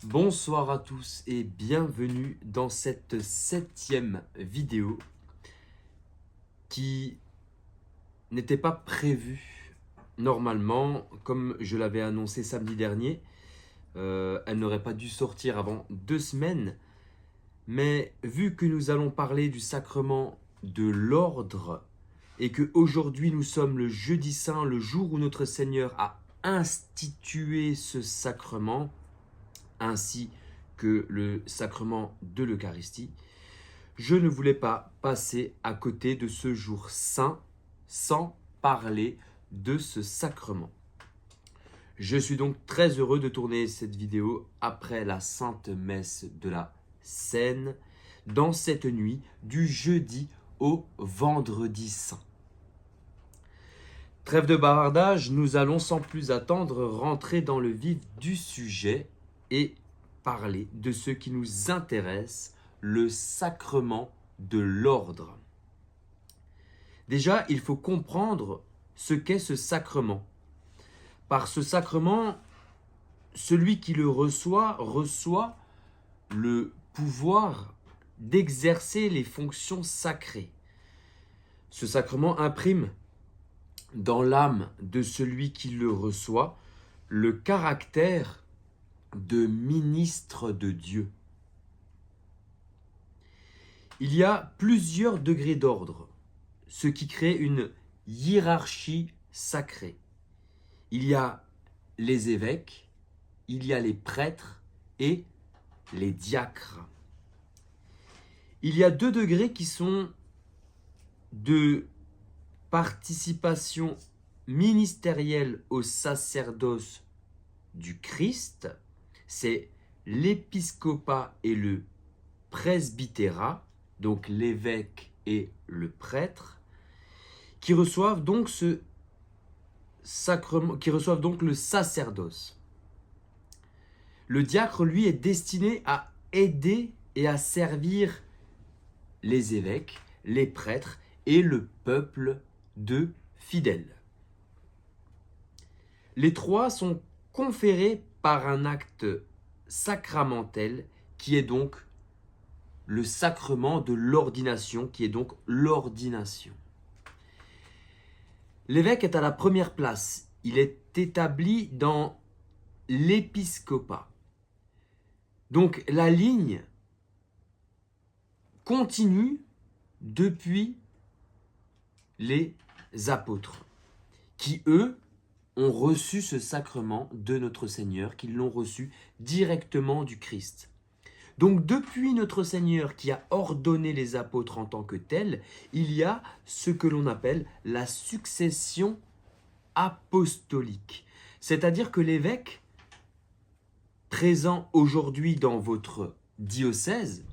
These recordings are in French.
Bonsoir à tous et bienvenue dans cette 7e vidéo qui n'était pas prévue normalement, comme je l'avais annoncé samedi dernier. Elle n'aurait pas dû sortir avant 2 semaines, mais vu que nous allons parler du sacrement de l'ordre et que aujourd'hui nous sommes le jeudi saint, le jour où notre Seigneur a institué ce sacrement, ainsi que le sacrement de l'Eucharistie, je ne voulais pas passer à côté de ce jour saint sans parler de ce sacrement. Je suis donc très heureux de tourner cette vidéo après la Sainte Messe de la Seine, dans cette nuit du jeudi au vendredi saint. Trêve de bavardage, nous allons sans plus attendre rentrer dans le vif du sujet et parler de ce qui nous intéresse, le sacrement de l'ordre. Déjà, il faut comprendre ce qu'est ce sacrement. Par ce sacrement, celui qui le reçoit le pouvoir d'exercer les fonctions sacrées. Ce sacrement imprime dans l'âme de celui qui le reçoit le caractère de ministre de Dieu. Il y a plusieurs degrés d'ordre, ce qui crée une hiérarchie sacrée. Il y a les évêques, il y a les prêtres et les diacres. Il y a 2 degrés qui sont de participation ministérielle au sacerdoce du Christ, c'est l'épiscopat et le presbytérat, donc l'évêque et le prêtre, qui reçoivent donc ce sacrement, qui reçoivent donc le sacerdoce. Le diacre, lui, est destiné à aider et à servir les évêques, les prêtres et le peuple de fidèles. Les 3 sont conférés par un acte sacramentel qui est donc le sacrement de l'ordination, qui est donc l'ordination. L'évêque est à la première place. Il est établi dans l'épiscopat. Donc la ligne continue depuis les apôtres, qui eux ont reçu ce sacrement de notre Seigneur, qui l'ont reçu directement du Christ. Donc depuis notre Seigneur qui a ordonné les apôtres en tant que tels, il y a ce que l'on appelle la succession apostolique. C'est-à-dire que l'évêque présent aujourd'hui dans votre diocèse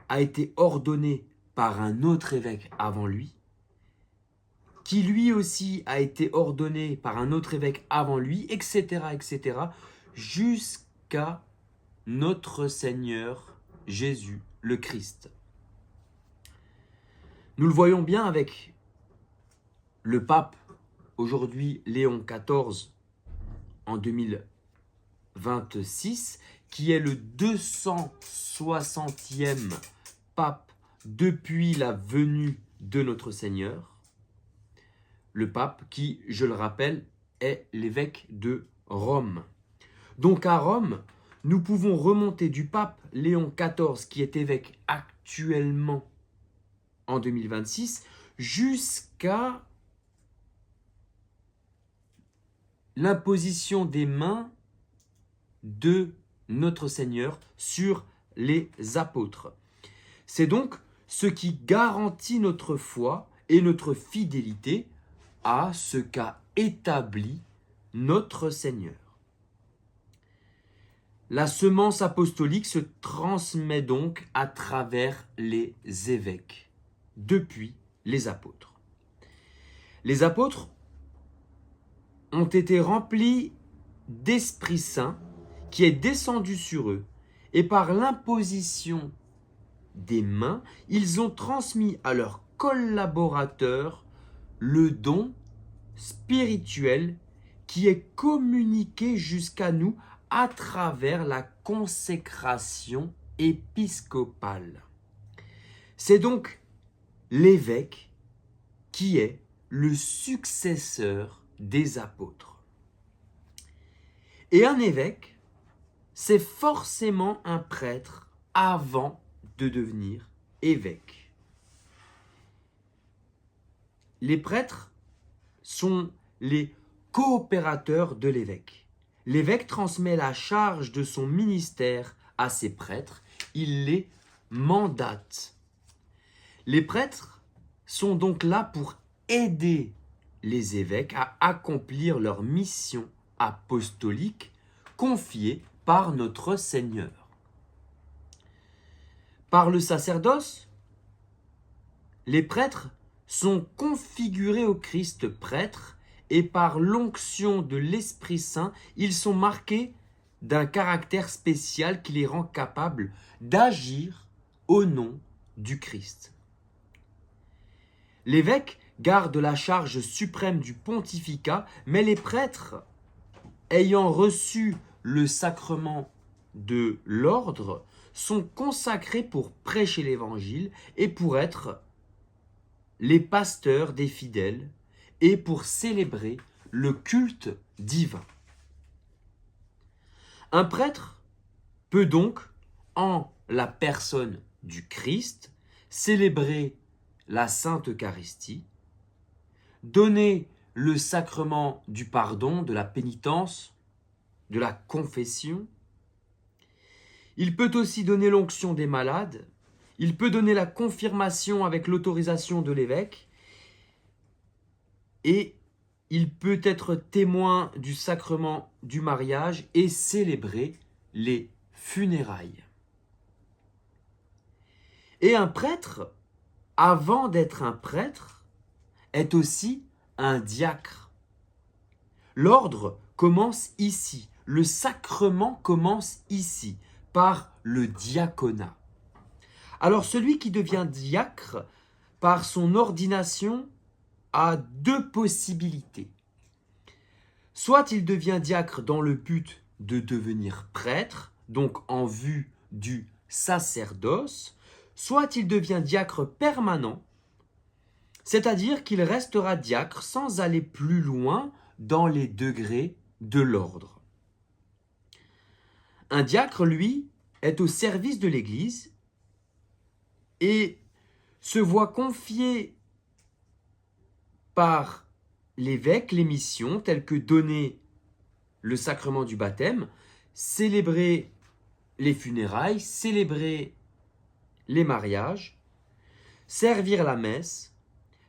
a été ordonné par un autre évêque avant lui, qui lui aussi a été ordonné par un autre évêque avant lui, etc., jusqu'à notre Seigneur Jésus le Christ. Nous le voyons bien avec le pape, aujourd'hui Léon XIV, en 2026, qui est le 260e pape depuis la venue de notre Seigneur. Le pape qui, je le rappelle, est l'évêque de Rome. Donc à Rome, nous pouvons remonter du pape Léon XIV, qui est évêque actuellement en 2026, jusqu'à l'imposition des mains de notre Seigneur sur les apôtres. C'est donc ce qui garantit notre foi et notre fidélité à ce qu'a établi notre Seigneur. La semence apostolique se transmet donc à travers les évêques, depuis les apôtres. Les apôtres ont été remplis d'Esprit Saint qui est descendu sur eux, et par l'imposition des mains, ils ont transmis à leurs collaborateurs le don spirituel qui est communiqué jusqu'à nous à travers la consécration épiscopale. C'est donc l'évêque qui est le successeur des apôtres. Et un évêque, c'est forcément un prêtre avant de devenir évêque. Les prêtres sont les coopérateurs de l'évêque. L'évêque transmet la charge de son ministère à ses prêtres, il les mandate. Les prêtres sont donc là pour aider les évêques à accomplir leur mission apostolique confiée par notre Seigneur. Par le sacerdoce, les prêtres sont configurés au Christ prêtre et par l'onction de l'Esprit Saint, ils sont marqués d'un caractère spécial qui les rend capables d'agir au nom du Christ. L'évêque garde la charge suprême du pontificat, mais les prêtres, ayant reçu le sacrement de l'ordre, sont consacrés pour prêcher l'Évangile et pour être les pasteurs des fidèles et pour célébrer le culte divin. Un prêtre peut donc, en la personne du Christ, célébrer la Sainte Eucharistie, donner le sacrement du pardon, de la pénitence, de la confession. Il peut aussi donner l'onction des malades, il peut donner la confirmation avec l'autorisation de l'évêque, et il peut être témoin du sacrement du mariage et célébrer les funérailles. Et un prêtre, avant d'être un prêtre, est aussi un diacre. L'ordre commence ici, le sacrement commence ici, par le diaconat. Alors celui qui devient diacre, par son ordination, a deux possibilités. Soit il devient diacre dans le but de devenir prêtre, donc en vue du sacerdoce, soit il devient diacre permanent, c'est-à-dire qu'il restera diacre sans aller plus loin dans les degrés de l'ordre. Un diacre, lui, est au service de l'Église et se voit confier par l'évêque les missions telles que donner le sacrement du baptême, célébrer les funérailles, célébrer les mariages, servir la messe,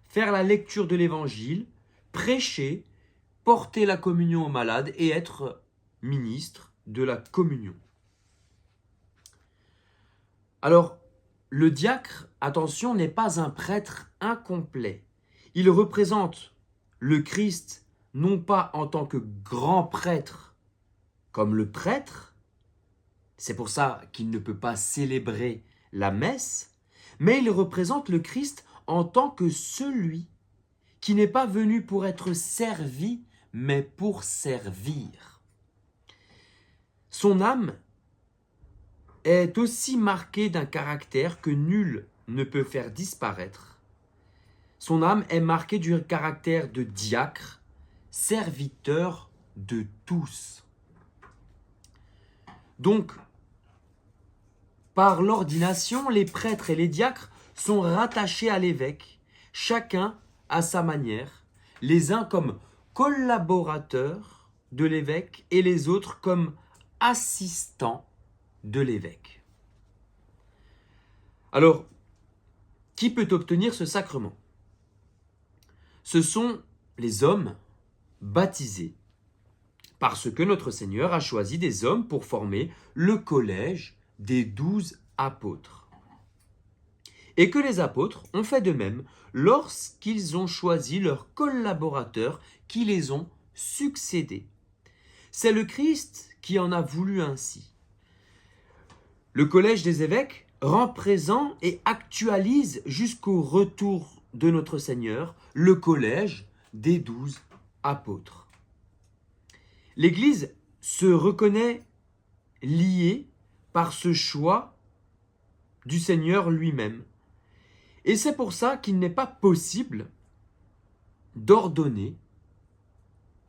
faire la lecture de l'évangile, prêcher, porter la communion aux malades et être ministre de la communion. Alors, le diacre, attention, n'est pas un prêtre incomplet. Il représente le Christ non pas en tant que grand prêtre comme le prêtre, c'est pour ça qu'il ne peut pas célébrer la messe, mais il représente le Christ en tant que celui qui n'est pas venu pour être servi, mais pour servir. Son âme est aussi marquée d'un caractère que nul ne peut faire disparaître. Son âme est marquée du caractère de diacre, serviteur de tous. Donc, par l'ordination, les prêtres et les diacres sont rattachés à l'évêque, chacun à sa manière, les uns comme collaborateurs de l'évêque et les autres comme assistants de l'évêque. Alors, qui peut obtenir ce sacrement ? Ce sont les hommes baptisés, parce que notre Seigneur a choisi des hommes pour former le collège des 12 apôtres. Et que les apôtres ont fait de même lorsqu'ils ont choisi leurs collaborateurs qui les ont succédés. C'est le Christ qui en a voulu ainsi. Le collège des évêques rend présent et actualise jusqu'au retour de notre Seigneur le collège des 12 apôtres. L'Église se reconnaît lié par ce choix du Seigneur lui-même. Et c'est pour ça qu'il n'est pas possible d'ordonner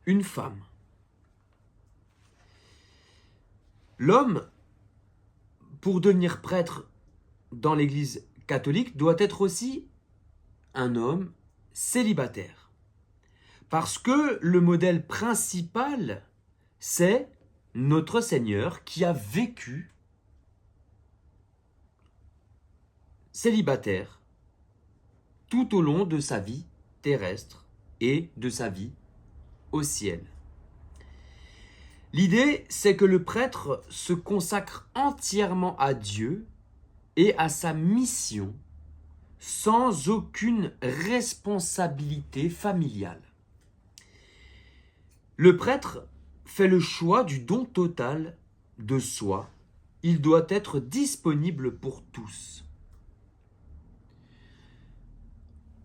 une femme. L'homme, pour devenir prêtre dans l'Église catholique, doit être aussi un homme célibataire. Parce que le modèle principal, c'est notre Seigneur qui a vécu célibataire tout au long de sa vie terrestre et de sa vie au ciel. L'idée, c'est que le prêtre se consacre entièrement à Dieu et à sa mission sans aucune responsabilité familiale. Le prêtre fait le choix du don total de soi. Il doit être disponible pour tous.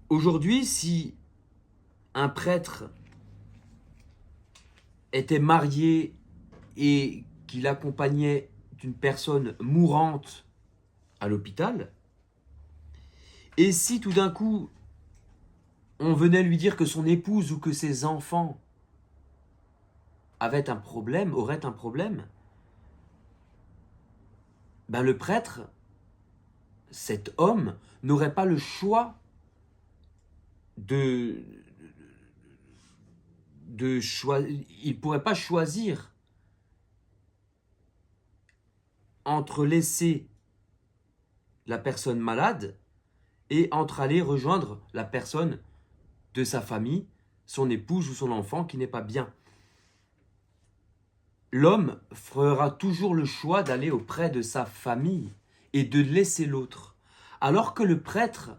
Aujourd'hui, si un prêtre était marié et qu'il accompagnait une personne mourante à l'hôpital, et si tout d'un coup on venait lui dire que son épouse ou que ses enfants auraient un problème, ben le prêtre, cet homme, n'aurait pas le choix de choisir. Il ne pourrait pas choisir entre laisser la personne malade et entre aller rejoindre la personne de sa famille, son épouse ou son enfant qui n'est pas bien. L'homme fera toujours le choix d'aller auprès de sa famille et de laisser l'autre. Alors que le prêtre,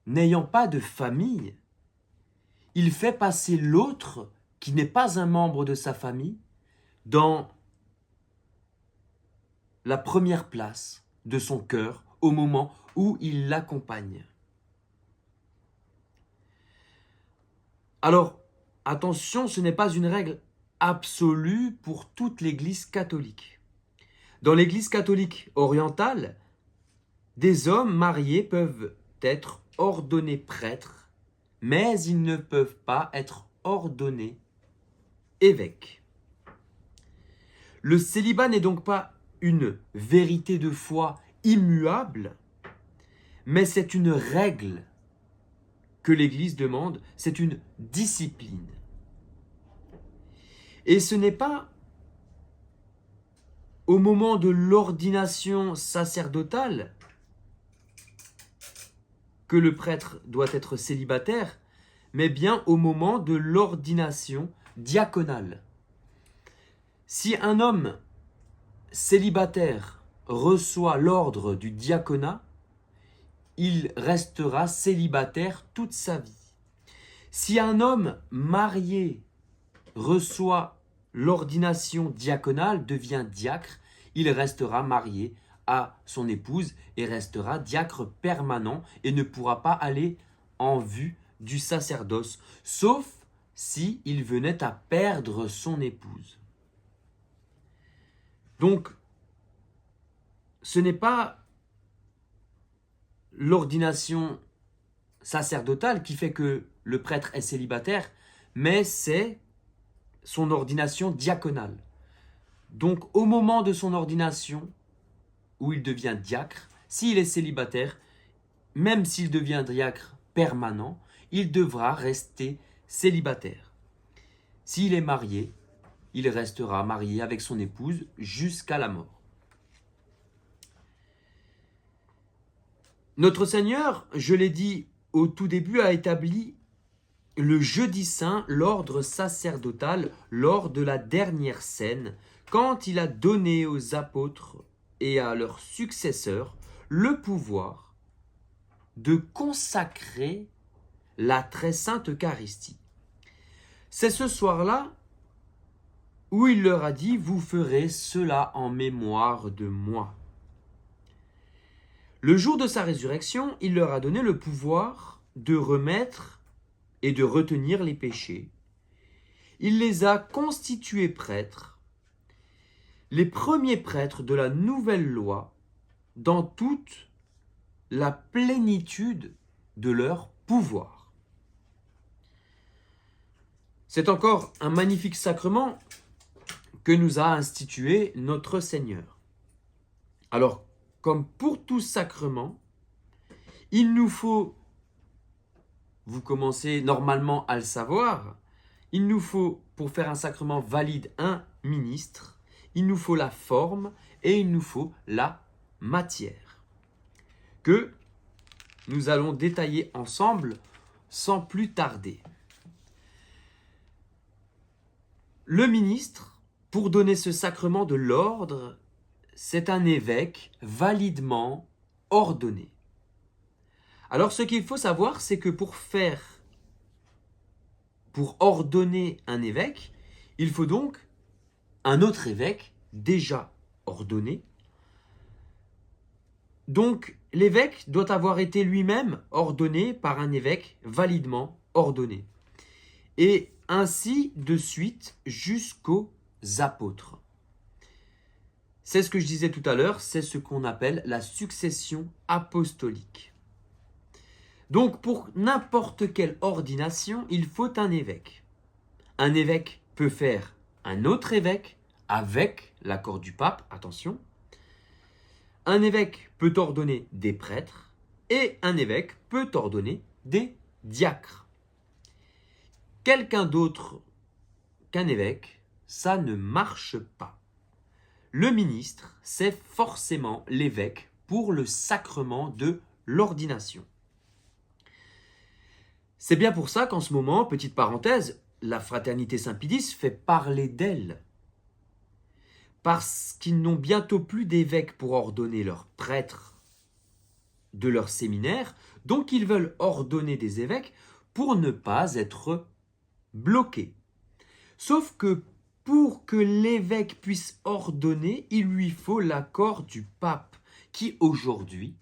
n'ayant pas de famille, il fait passer l'autre, qui n'est pas un membre de sa famille, dans la première place de son cœur au moment où il l'accompagne. Alors, attention, ce n'est pas une règle absolue pour toute l'Église catholique. Dans l'Église catholique orientale, des hommes mariés peuvent être ordonnés prêtres, mais ils ne peuvent pas être ordonnés évêques. Le célibat n'est donc pas une vérité de foi immuable, mais c'est une règle que l'Église demande, c'est une discipline. Et ce n'est pas au moment de l'ordination sacerdotale que le prêtre doit être célibataire, mais bien au moment de l'ordination diaconale. Si un homme célibataire reçoit l'ordre du diaconat, il restera célibataire toute sa vie. Si un homme marié reçoit l'ordination diaconale, devient diacre, il restera marié à son épouse et restera diacre permanent et ne pourra pas aller en vue du sacerdoce, sauf si il venait à perdre son épouse. Donc, ce n'est pas l'ordination sacerdotale qui fait que le prêtre est célibataire, mais c'est son ordination diaconale. Donc, au moment de son ordination, où il devient diacre, s'il est célibataire, même s'il devient diacre permanent, il devra rester célibataire. S'il est marié, il restera marié avec son épouse jusqu'à la mort. Notre Seigneur, je l'ai dit au tout début, a établi le jeudi saint, l'ordre sacerdotal, lors de la dernière scène, quand il a donné aux apôtres et à leurs successeurs le pouvoir de consacrer la très sainte Eucharistie. C'est ce soir-là où il leur a dit « Vous ferez cela en mémoire de moi ». Le jour de sa résurrection, il leur a donné le pouvoir de remettre et de retenir les péchés. Il les a constitués prêtres, les premiers prêtres de la nouvelle loi dans toute la plénitude de leur pouvoir. C'est encore un magnifique sacrement que nous a institué notre Seigneur. Alors, comme pour tout sacrement, il nous faut, vous commencez normalement à le savoir, il nous faut, pour faire un sacrement valide, un ministre, il nous faut la forme et il nous faut la matière, que nous allons détailler ensemble sans plus tarder. Le ministre, pour donner ce sacrement de l'ordre, c'est un évêque validement ordonné. Alors ce qu'il faut savoir, c'est que pour ordonner un évêque, il faut donc un autre évêque déjà ordonné. Donc l'évêque doit avoir été lui-même ordonné par un évêque validement ordonné. Et ainsi de suite jusqu'aux apôtres. C'est ce que je disais tout à l'heure, c'est ce qu'on appelle la succession apostolique. Donc pour n'importe quelle ordination, il faut un évêque. Un évêque peut faire un autre évêque avec l'accord du pape, attention. Un évêque peut ordonner des prêtres et un évêque peut ordonner des diacres. Quelqu'un d'autre qu'un évêque, ça ne marche pas. Le ministre, c'est forcément l'évêque pour le sacrement de l'ordination. C'est bien pour ça qu'en ce moment, petite parenthèse, la fraternité Saint-Pédis fait parler d'elle. Parce qu'ils n'ont bientôt plus d'évêques pour ordonner leurs prêtres de leur séminaire, donc ils veulent ordonner des évêques pour ne pas être bloqués. Sauf que pour que l'évêque puisse ordonner, il lui faut l'accord du pape, qui aujourd'hui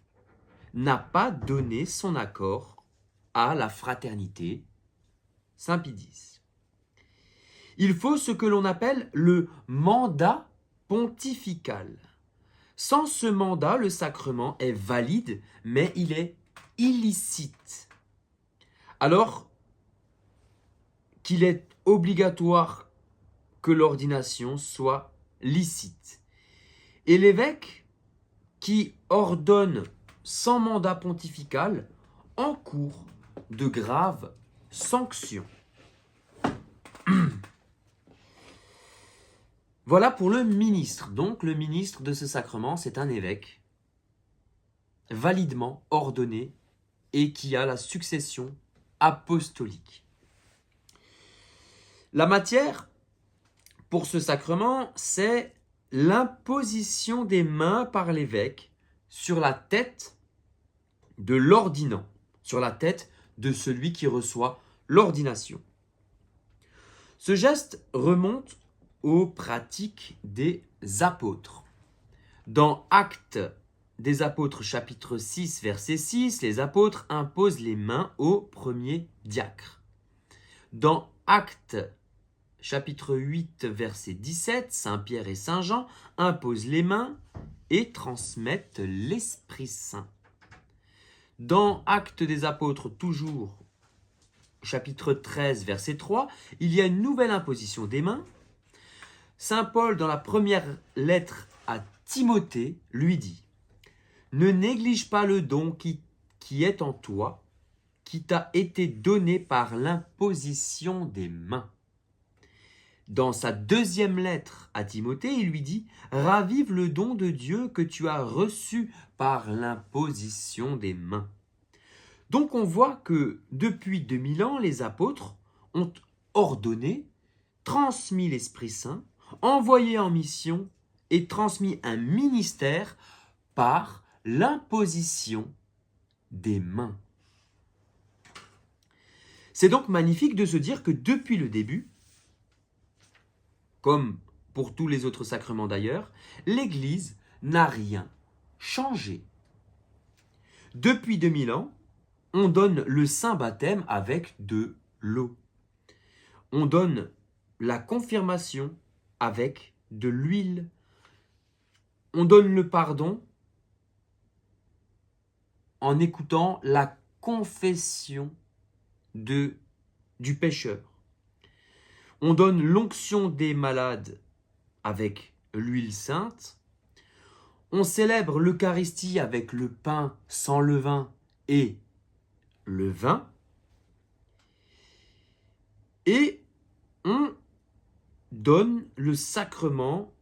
n'a pas donné son accord à la fraternité Saint-Pédis. Il faut ce que l'on appelle le mandat pontifical. Sans ce mandat, le sacrement est valide, mais il est illicite. Alors qu'il est obligatoire que l'ordination soit licite. Et l'évêque qui ordonne sans mandat pontifical encourt de graves sanctions. Voilà pour le ministre. Donc le ministre de ce sacrement, c'est un évêque validement ordonné et qui a la succession apostolique. La matière pour ce sacrement, c'est l'imposition des mains par l'évêque sur la tête de l'ordinant, sur la tête de celui qui reçoit l'ordination. Ce geste remonte aux pratiques des apôtres. Dans Actes des apôtres chapitre 6 verset 6, les apôtres imposent les mains au premier diacre. Dans Actes chapitre 8 verset 17, Saint Pierre et Saint Jean imposent les mains et transmettent l'Esprit Saint. Dans Actes des apôtres toujours chapitre 13 verset 3, il y a une nouvelle imposition des mains. Saint Paul, dans la première lettre à Timothée, lui dit « Ne néglige pas le don qui est en toi, qui t'a été donné par l'imposition des mains. » Dans sa deuxième lettre à Timothée, il lui dit « Ravive le don de Dieu que tu as reçu par l'imposition des mains. » Donc on voit que depuis 2000 ans, les apôtres ont ordonné, transmis l'Esprit Saint, envoyé en mission et transmis un ministère par l'imposition des mains. C'est donc magnifique de se dire que depuis le début, comme pour tous les autres sacrements d'ailleurs, l'Église n'a rien changé. Depuis 2000 ans, on donne le saint baptême avec de l'eau. On donne la confirmation avec de l'huile. on donne le pardon en écoutant la confession du pécheur. On donne l'onction des malades avec l'huile sainte. On célèbre l'Eucharistie avec le pain sans levain et le vin. Et on donne le sacrement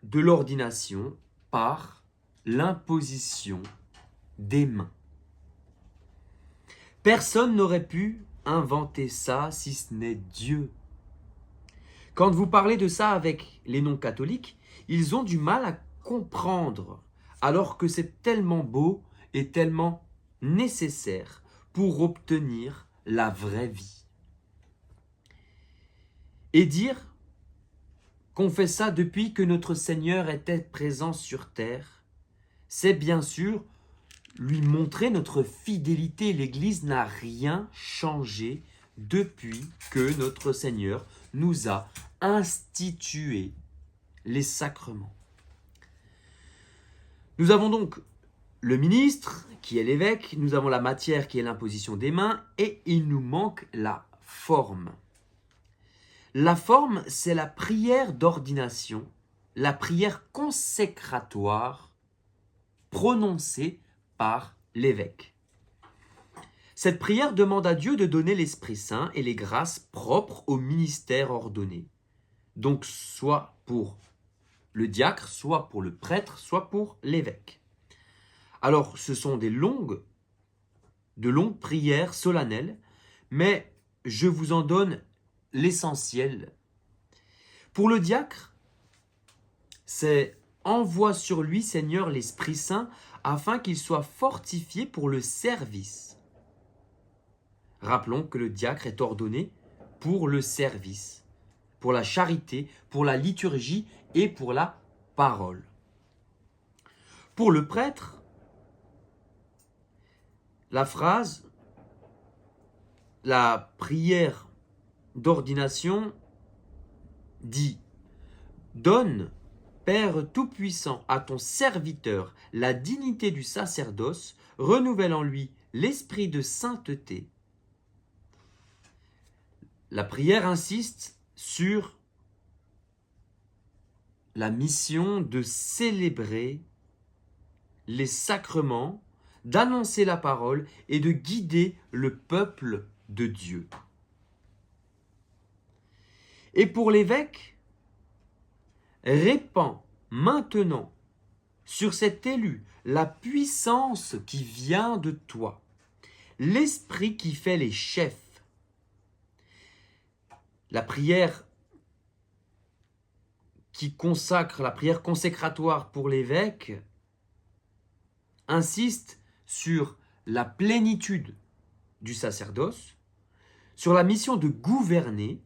de l'ordination par l'imposition des mains. Personne n'aurait pu inventer ça si ce n'est Dieu. Quand vous parlez de ça avec les non-catholiques, ils ont du mal à comprendre, alors que c'est tellement beau et tellement nécessaire pour obtenir la vraie vie. Et dire qu'on fait ça depuis que notre Seigneur était présent sur terre, c'est bien sûr lui montrer notre fidélité. L'Église n'a rien changé depuis que notre Seigneur nous a institué les sacrements. Nous avons donc le ministre, qui est l'évêque, nous avons la matière, qui est l'imposition des mains, et il nous manque la forme. La forme, c'est la prière d'ordination, la prière consécratoire prononcée par l'évêque. Cette prière demande à Dieu de donner l'Esprit Saint et les grâces propres au ministère ordonné. Donc soit pour le diacre, soit pour le prêtre, soit pour l'évêque. Alors ce sont de longues prières solennelles, mais je vous en donne l'essentiel. Pour le diacre, c'est « Envoie sur lui, Seigneur, l'Esprit Saint, afin qu'il soit fortifié pour le service. » Rappelons que le diacre est ordonné pour le service, pour la charité, pour la liturgie et pour la parole. Pour le prêtre, la prière d'ordination dit « Donne, Père Tout-Puissant, à ton serviteur la dignité du sacerdoce, renouvelle en lui l'esprit de sainteté. » La prière insiste sur la mission de célébrer les sacrements, d'annoncer la parole et de guider le peuple de Dieu. Et pour l'évêque, répand maintenant sur cet élu la puissance qui vient de toi, l'esprit qui fait les chefs. La prière qui consacre, la prière consécratoire pour l'évêque, insiste sur la plénitude du sacerdoce, sur la mission de gouverner,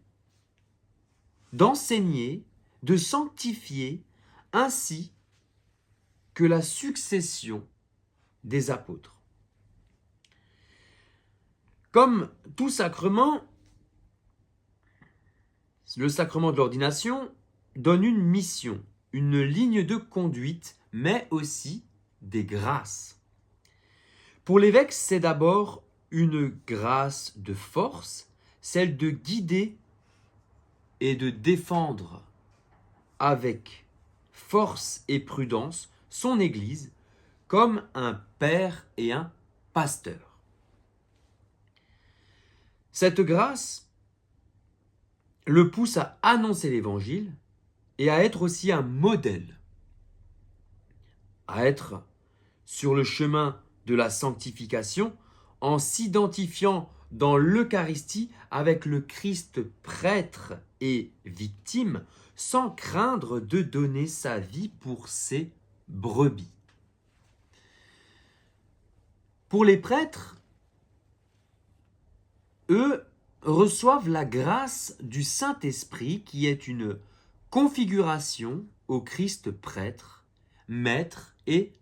d'enseigner, de sanctifier, ainsi que la succession des apôtres. Comme tout sacrement, le sacrement de l'ordination donne une mission, une ligne de conduite, mais aussi des grâces. Pour l'évêque, c'est d'abord une grâce de force, celle de guider et de défendre avec force et prudence son Église comme un père et un pasteur. Cette grâce le pousse à annoncer l'Évangile et à être aussi un modèle, à être sur le chemin de la sanctification en s'identifiant dans l'Eucharistie avec le Christ prêtre et victime, sans craindre de donner sa vie pour ses brebis. Pour les prêtres, eux reçoivent la grâce du Saint-Esprit qui est une configuration au Christ prêtre, maître et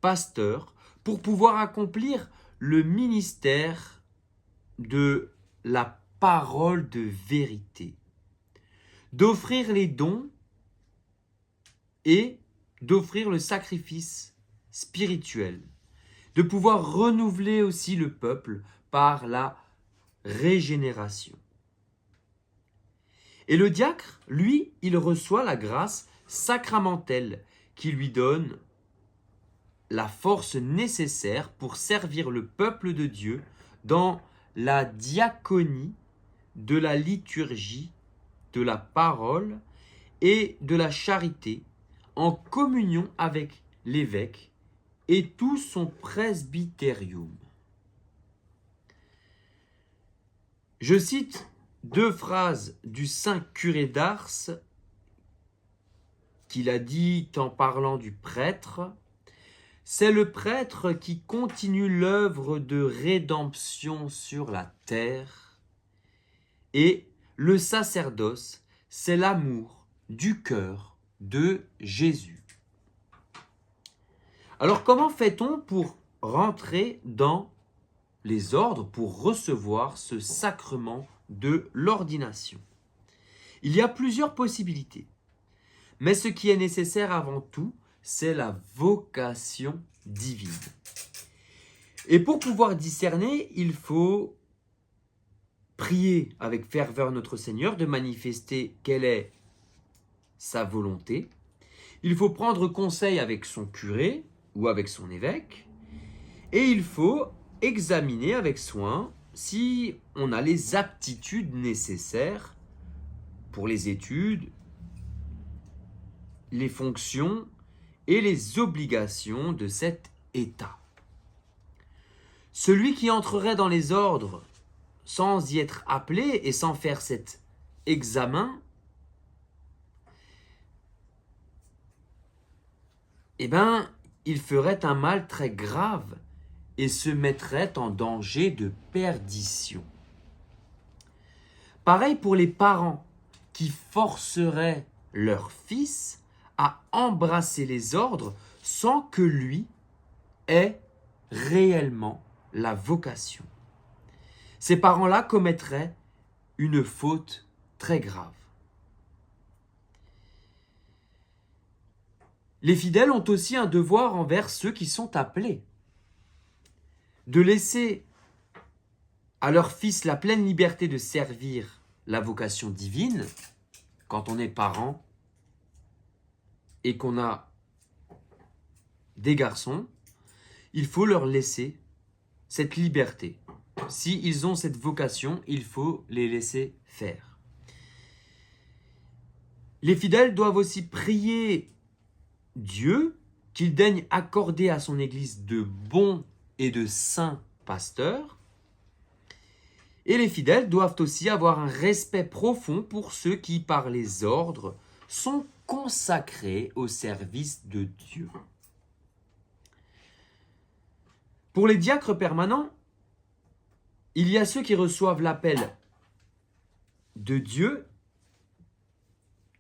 pasteur pour pouvoir accomplir le ministère de la parole de vérité, d'offrir les dons et d'offrir le sacrifice spirituel, de pouvoir renouveler aussi le peuple par la régénération. Et le diacre, lui, il reçoit la grâce sacramentelle qui lui donne la force nécessaire pour servir le peuple de Dieu dans la diaconie de la liturgie, de la parole et de la charité, en communion avec l'évêque et tout son presbytérium. Je cite 2 phrases du saint curé d'Ars qu'il a dit en parlant du prêtre. C'est le prêtre qui continue l'œuvre de rédemption sur la terre, et le sacerdoce, c'est l'amour du cœur de Jésus. Alors comment fait-on pour rentrer dans les ordres, pour recevoir ce sacrement de l'ordination? Il y a plusieurs possibilités, mais ce qui est nécessaire avant tout, c'est la vocation divine. Et pour pouvoir discerner, il faut prier avec ferveur notre Seigneur, de manifester quelle est sa volonté. Il faut prendre conseil avec son curé ou avec son évêque. Et il faut examiner avec soin si on a les aptitudes nécessaires pour les études, les fonctions et les obligations de cet état. Celui qui entrerait dans les ordres sans y être appelé et sans faire cet examen, il ferait un mal très grave et se mettrait en danger de perdition. Pareil pour les parents qui forceraient leur fils à embrasser les ordres sans que lui ait réellement la vocation. Ces parents-là commettraient une faute très grave. Les fidèles ont aussi un devoir envers ceux qui sont appelés, de laisser à leur fils la pleine liberté de servir la vocation divine quand on est parent et qu'on a des garçons. Il faut leur laisser cette liberté. S'ils ont cette vocation, il faut les laisser faire. Les fidèles doivent aussi prier Dieu qu'il daigne accorder à son Église de bons et de saints pasteurs. Et les fidèles doivent aussi avoir un respect profond pour ceux qui, par les ordres, sont consacrés au service de Dieu. Pour les diacres permanents, il y a ceux qui reçoivent l'appel de Dieu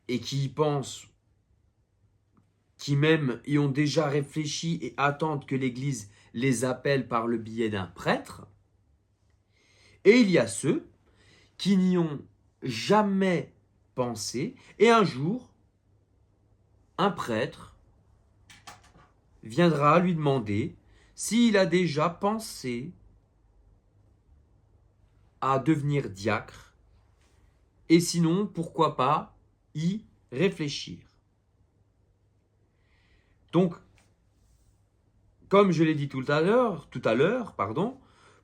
et qui y pensent, qui même y ont déjà réfléchi et attendent que l'Église les appelle par le biais d'un prêtre. Et il y a ceux qui n'y ont jamais pensé et un jour, un prêtre viendra lui demander s'il a déjà pensé à devenir diacre et sinon, pourquoi pas y réfléchir. Donc, comme je l'ai dit tout à l'heure,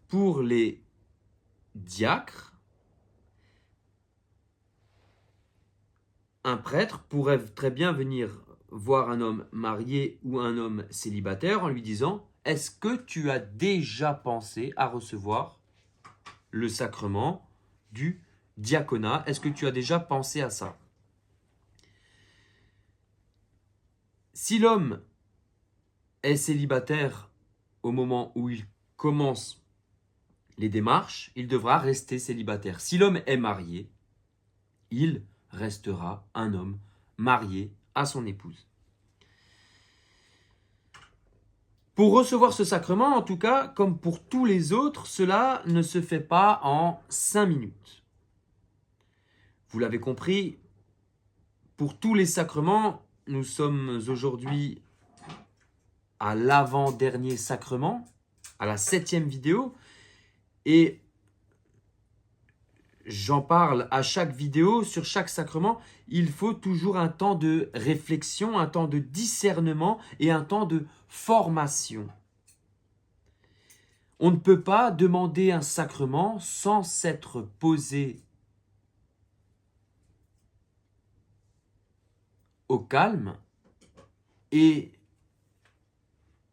pour les diacres, un prêtre pourrait très bien venir voir un homme marié ou un homme célibataire en lui disant « Est-ce que tu as déjà pensé à recevoir le sacrement du diaconat? Est-ce que tu as déjà pensé à ça ?» Si l'homme est célibataire au moment où il commence les démarches, il devra rester célibataire. Si l'homme est marié, il restera un homme marié à son épouse. Pour recevoir ce sacrement, en tout cas, comme pour tous les autres, cela ne se fait pas en 5 minutes. Vous l'avez compris, pour tous les sacrements, nous sommes aujourd'hui à l'avant-dernier sacrement, à la 7e vidéo, et j'en parle à chaque vidéo, sur chaque sacrement, il faut toujours un temps de réflexion, un temps de discernement et un temps de formation. On ne peut pas demander un sacrement sans s'être posé au calme et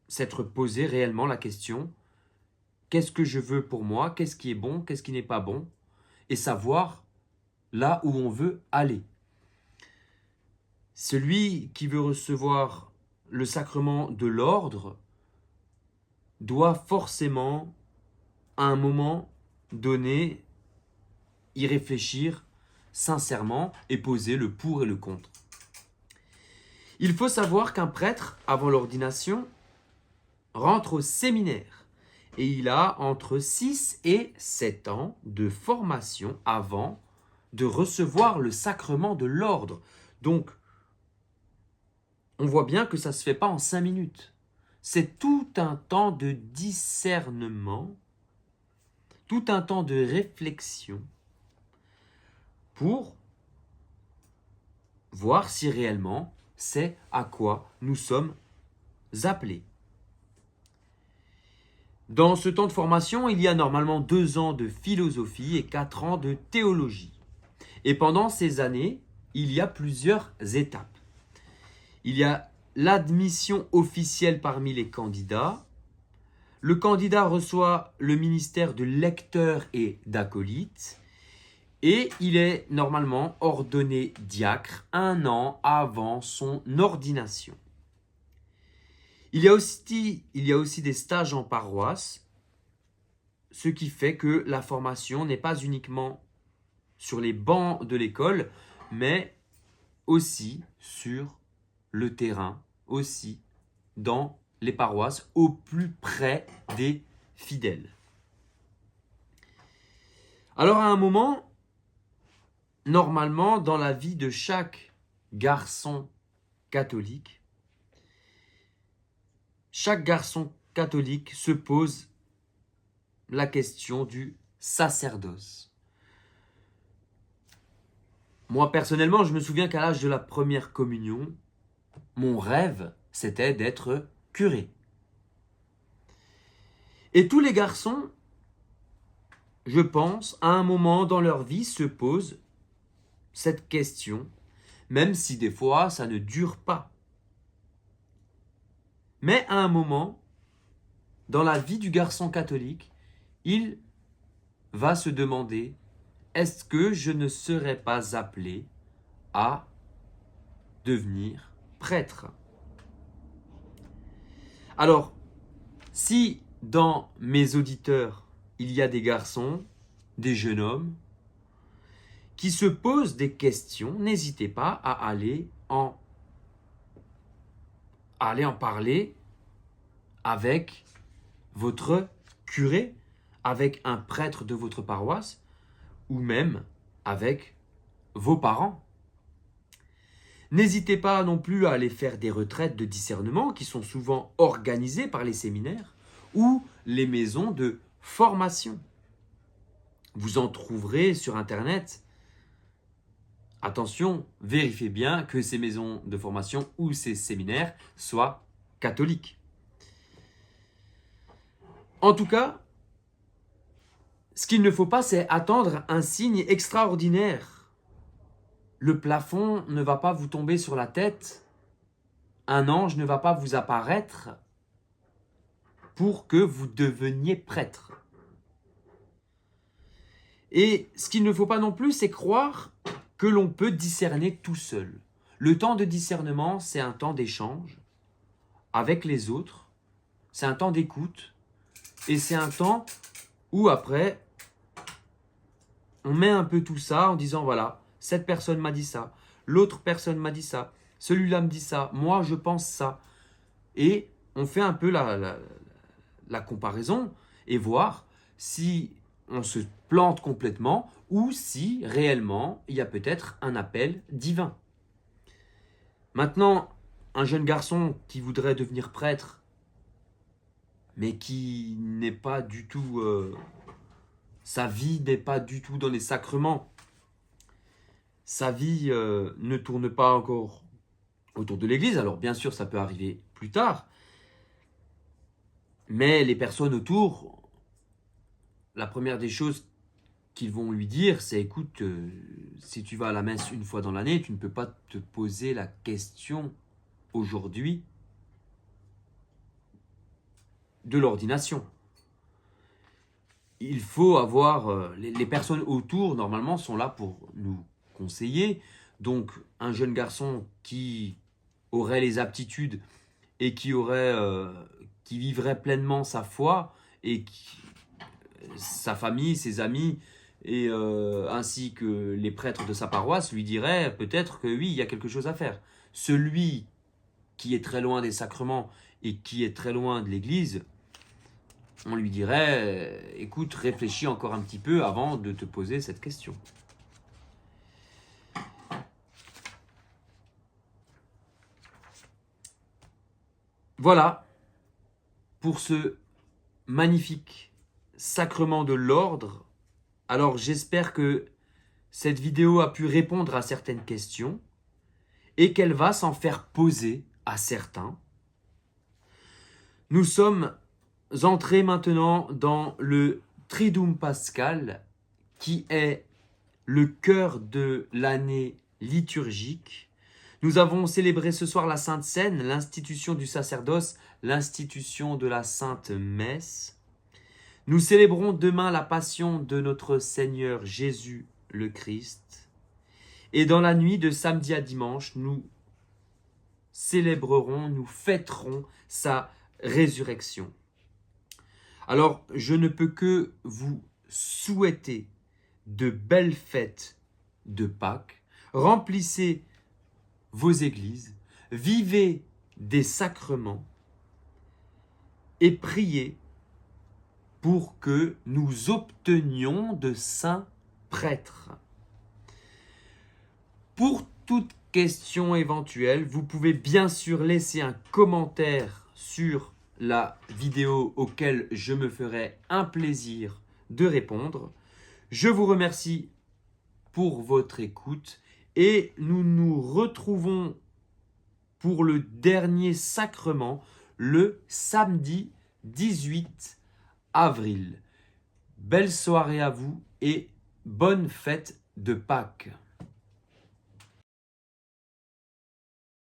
s'être posé réellement la question, qu'est-ce que je veux pour moi, qu'est-ce qui est bon, qu'est-ce qui n'est pas bon, et savoir là où on veut aller. Celui qui veut recevoir le sacrement de l'ordre doit forcément, à un moment donné, y réfléchir sincèrement et poser le pour et le contre. Il faut savoir qu'un prêtre, avant l'ordination, rentre au séminaire et il a entre 6 et 7 ans de formation avant de recevoir le sacrement de l'ordre. Donc, on voit bien que ça ne se fait pas en 5 minutes. C'est tout un temps de discernement, tout un temps de réflexion pour voir si réellement c'est à quoi nous sommes appelés. Dans ce temps de formation, il y a normalement 2 ans de philosophie et 4 ans de théologie. Et pendant ces années, il y a plusieurs étapes. Il y a l'admission officielle parmi les candidats. Le candidat reçoit le ministère de lecteur et d'acolyte. Et il est normalement ordonné diacre 1 an avant son ordination. Il y a aussi des stages en paroisse, ce qui fait que la formation n'est pas uniquement sur les bancs de l'école, mais aussi sur le terrain, aussi dans les paroisses, au plus près des fidèles. Alors à un moment, normalement, dans la vie de chaque garçon catholique se pose la question du sacerdoce. Moi, personnellement, je me souviens qu'à l'âge de la première communion, mon rêve, c'était d'être curé. Et tous les garçons, je pense, à un moment dans leur vie, se posent cette question, même si des fois, ça ne dure pas. Mais à un moment, dans la vie du garçon catholique, il va se demander, est-ce que je ne serais pas appelé à devenir prêtre? Alors, si dans mes auditeurs, il y a des garçons, des jeunes hommes, qui se posent des questions, n'hésitez pas à aller en parler avec votre curé, avec un prêtre de votre paroisse, ou même avec vos parents. N'hésitez pas non plus à aller faire des retraites de discernement qui sont souvent organisées par les séminaires ou les maisons de formation. Vous en trouverez sur Internet. Attention, vérifiez bien que ces maisons de formation ou ces séminaires soient catholiques. En tout cas, ce qu'il ne faut pas, c'est attendre un signe extraordinaire. Le plafond ne va pas vous tomber sur la tête. Un ange ne va pas vous apparaître pour que vous deveniez prêtre. Et ce qu'il ne faut pas non plus, c'est croire que l'on peut discerner tout seul. Le temps de discernement, c'est un temps d'échange avec les autres, c'est un temps d'écoute, et c'est un temps où après, on met un peu tout ça en disant, voilà, cette personne m'a dit ça, l'autre personne m'a dit ça, celui-là me dit ça, moi je pense ça. Et on fait un peu la comparaison et voir si on se plante complètement ou si réellement il y a peut-être un appel divin. Maintenant, un jeune garçon qui voudrait devenir prêtre, mais qui n'est pas du tout... sa vie n'est pas du tout dans les sacrements. Sa vie ne tourne pas encore autour de l'église. Alors bien sûr, ça peut arriver plus tard. Mais les personnes autour, la première des choses qu'ils vont lui dire, c'est écoute, si tu vas à la messe une fois dans l'année, tu ne peux pas te poser la question aujourd'hui de l'ordination. Il faut avoir, les personnes autour normalement sont là pour nous conseiller. Donc un jeune garçon qui aurait les aptitudes et qui vivrait pleinement sa foi et sa famille, ses amis et ainsi que les prêtres de sa paroisse lui diraient peut-être que oui, il y a quelque chose à faire. Celui qui est très loin des sacrements et qui est très loin de l'Église, on lui dirait écoute, réfléchis encore un petit peu avant de te poser cette question. Voilà pour ce magnifique sacrement de l'ordre. Alors j'espère que cette vidéo a pu répondre à certaines questions et qu'elle va s'en faire poser à certains. Nous sommes entrés maintenant dans le Triduum Pascal, qui est le cœur de l'année liturgique. Nous avons célébré ce soir la Sainte Seine, l'institution du sacerdoce, l'institution de la Sainte Messe. Nous célébrons demain la passion de notre Seigneur Jésus le Christ. Et dans la nuit de samedi à dimanche, nous célébrerons, nous fêterons sa résurrection. Alors, je ne peux que vous souhaiter de belles fêtes de Pâques. Remplissez vos églises, vivez des sacrements et priez pour que nous obtenions de saints prêtres. Pour toute question éventuelle, vous pouvez bien sûr laisser un commentaire sur la vidéo auquel je me ferai un plaisir de répondre. Je vous remercie pour votre écoute et nous nous retrouvons pour le dernier sacrement le samedi 18 avril. Belle soirée à vous et bonne fête de Pâques.